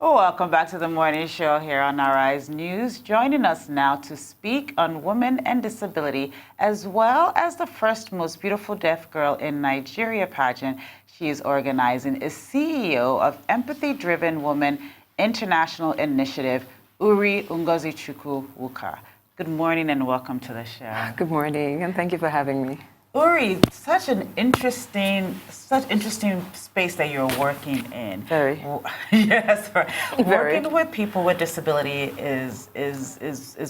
Welcome back to the morning show here on Arise News. Joining us now to speak on women and disability, as well as the first most beautiful deaf girl in Nigeria pageant she is organizing, is CEO of Empathy Driven Women International Initiative, Ngozichukwuka. Good morning and welcome to the show. Good morning, and thank you for having me. Uri, such interesting space that you're working in. Very. Yes, right. Very. Working with people with disability is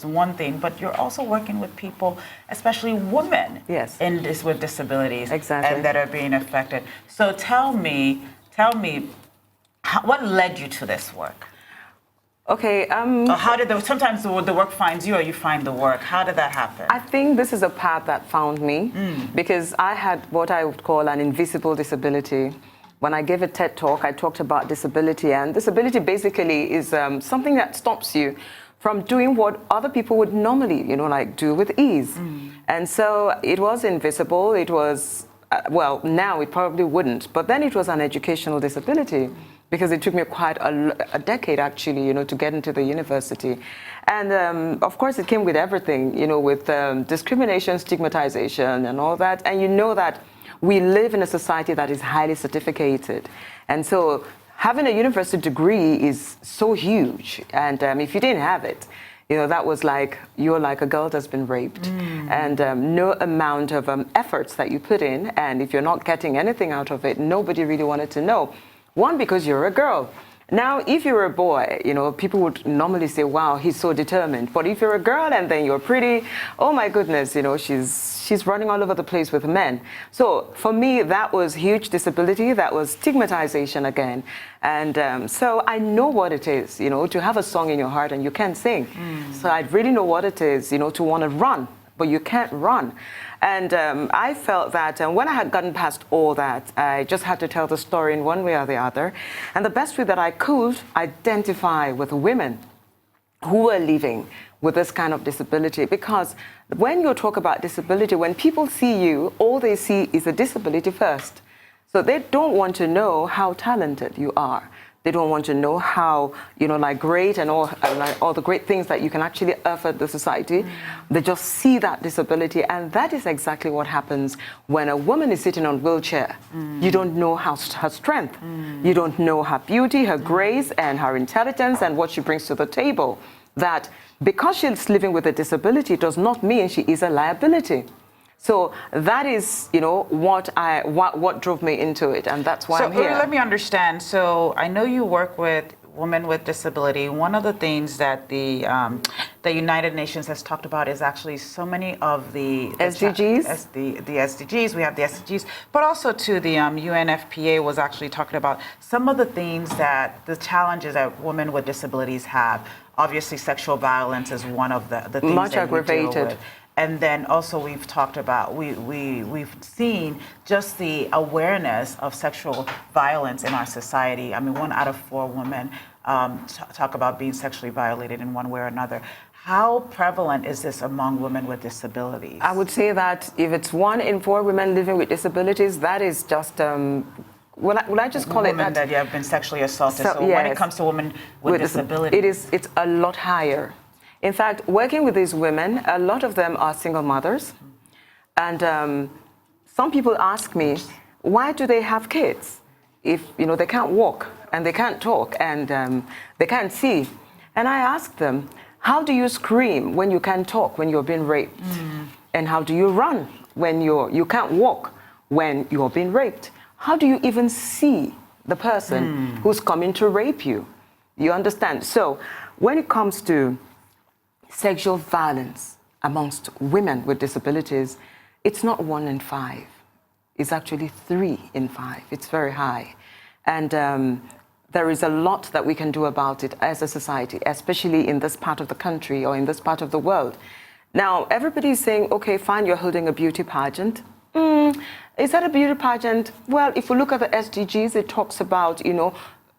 one thing, but you're also working with people, especially women, yes, with disabilities, exactly, and that are being affected. So tell me, what led you to this work? Okay. How did sometimes the work finds you, or you find the work? How did that happen? I think this is a path that found me because I had what I would call an invisible disability. When I gave a TED talk, I talked about disability, and disability basically is something that stops you from doing what other people would normally, like do with ease. And so it was invisible. It was, well, now it probably wouldn't, but then it was an educational disability, because it took me quite a decade, actually, to get into the university. And of course, it came with everything, with discrimination, stigmatization, and all that. And you know that we live in a society that is highly certificated. And so having a university degree is so huge. And if you didn't have it, that was like, you're like a girl that's been raped. And no amount of efforts that you put in, and if you're not getting anything out of it, nobody really wanted to know. One, because you're a girl. Now, if you're a boy, people would normally say, wow, he's so determined. But if you're a girl and then you're pretty, oh my goodness, she's running all over the place with men. So for me, that was huge disability. That was stigmatization again. And so I know what it is, to have a song in your heart and you can't sing. So I really know what it is, to want to run, but you can't run. And I felt that when I had gotten past all that, I just had to tell the story in one way or the other. And the best way that I could identify with women who were living with this kind of disability. Because when you talk about disability, when people see you, all they see is a disability first. So they don't want to know how talented you are. They don't want to know how, like great and all the great things that you can actually offer the society. They just see that disability, and that is exactly what happens when a woman is sitting on a wheelchair. You don't know her strength. You don't know her beauty, her grace, and her intelligence, and what she brings to the table. That because she's living with a disability does not mean she is a liability. So that is, what drove me into it, and that's why I'm here. So let me understand. So I know you work with women with disability. One of the things that the United Nations has talked about is actually so many of the SDGs. The SDGs. We have the SDGs, but also too the UNFPA was actually talking about some of the things the challenges that women with disabilities have. Obviously, sexual violence is one of the things much that aggravated. We deal with. And then also we've talked about, we've seen just the awareness of sexual violence in our society. I mean, 1 out of 4 women talk about being sexually violated in one way or another. How prevalent is this among women with disabilities? I would say that if it's 1 in 4 women living with disabilities, that is just, will I just call it that? Women that have been sexually assaulted. So yes, when it comes to women with disabilities. It's a lot higher. In fact, working with these women, a lot of them are single mothers. And some people ask me, why do they have kids if they can't walk and they can't talk and they can't see? And I ask them, how do you scream when you can't talk, when you're being raped? And how do you run when you can't walk when you're being raped? How do you even see the person who's coming to rape you? You understand? So when it comes to sexual violence amongst women with disabilities, it's not 1 in 5. It's actually 3 in 5. It's very high. And there is a lot that we can do about it as a society, especially in this part of the country or in this part of the world. Now, everybody's saying, okay, fine, you're holding a beauty pageant. Is that a beauty pageant? Well, if we look at the SDGs, it talks about,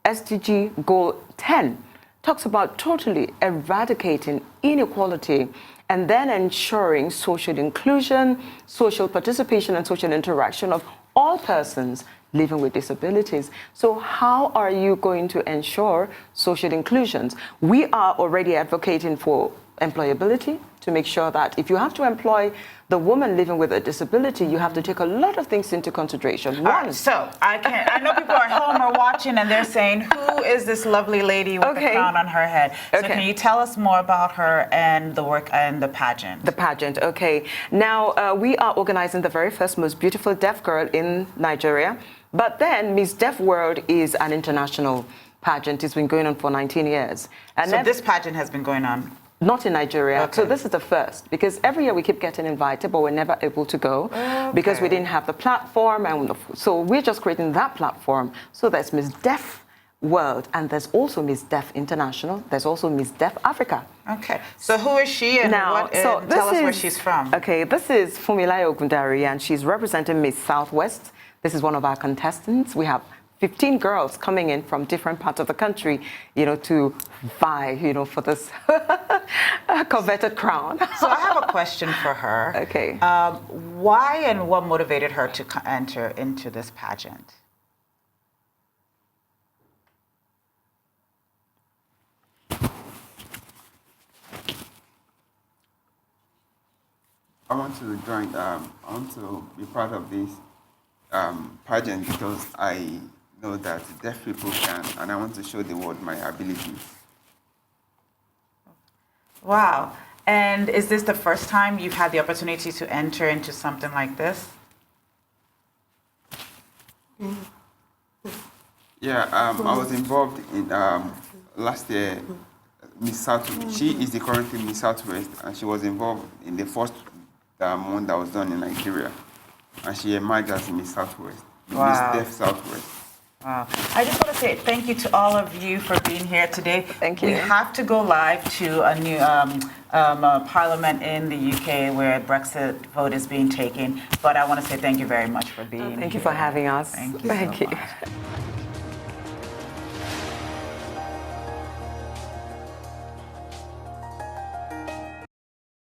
SDG goal 10 talks about totally eradicating inequality and then ensuring social inclusion, social participation, and social interaction of all persons living with disabilities. So how are you going to ensure social inclusion? We are already advocating for employability, to make sure that if you have to employ the woman living with a disability, you have to take a lot of things into consideration. One, right, so I know people are at home or watching and they're saying, who is this lovely lady with the crown on her head? So can you tell us more about her and the work and the pageant? The pageant, okay. Now, we are organizing the very first most beautiful deaf girl in Nigeria. But then Miss Deaf World is an international pageant. It's been going on for 19 years. And so this pageant has been going on? Not in Nigeria. Okay. So this is the first, because every year we keep getting invited, but we're never able to go because we didn't have the platform. And so we're just creating that platform. So there's Miss Deaf World, and there's also Miss Deaf International. There's also Miss Deaf Africa. Okay. So who is she, and tell us where she's from? Okay, this is Fumilayo Ogundari, and she's representing Miss Southwest. This is one of our contestants. We have 15 girls coming in from different parts of the country, to vie, for this coveted crown. So I have a question for her. Okay. Why and what motivated her to enter into this pageant? I want to join. I want to be part of this pageant because I know that deaf people can, and I want to show the world my abilities. Wow. And is this the first time you've had the opportunity to enter into something like this? Yeah, I was involved in last year, Miss Southwest. She is the currently Miss Southwest, and she was involved in the first one that was done in Nigeria. And she emerged as Miss Southwest, wow. Miss Deaf Southwest. Wow. I just want to say thank you to all of you for being here today. Thank you. We have to go live to a new parliament in the UK where Brexit vote is being taken. But I want to say thank you very much for being here. Thank you for having us. Thank you. Thank so you. much.